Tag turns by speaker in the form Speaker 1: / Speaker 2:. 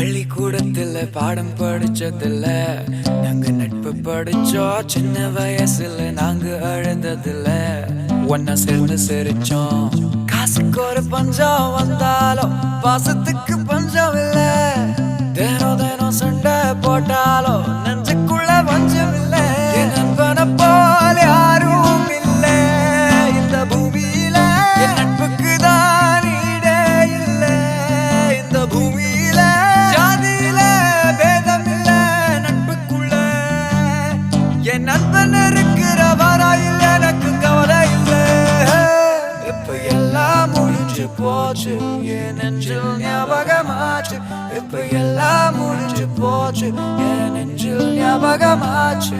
Speaker 1: பள்ளிக்கூடத்துல பாடம் படிச்சதில்ல, நாங்க நட்பு படிச்சோம். சின்ன வயசுல நாங்க அழுததில்ல, ஒன்னா சேர்ந்து சிரிச்சோம். காசுக்கு ஒரு பஞ்சம் வந்தாலும் பாசத்துக்கு பஞ்சம் இல்ல. தினம் தினம் சண்டை போட்டாலும் நெஞ்சுக்குள்ள பஞ்சம் இல்ல. என் நண்பனை போல யாரும் இல்ல இந்த பூமியில. என் நட்புக்கு தான் ஈடே இல்ல இந்த பூமியில. ஜாதியில பேதம் இல்ல நட்புக்குள்ள. என் நண்பன் இருக்கிற வரையில் எனக்கு கவலை இல்ல. இப்ப எல்லாம் முடிஞ்சு போச்சு, என் நெஞ்சில் ஞாபகமாச்சு. இப்ப எல்லாம் முடிஞ்சு போச்சு, என் நெஞ்சில் ஞாபகமாச்சு.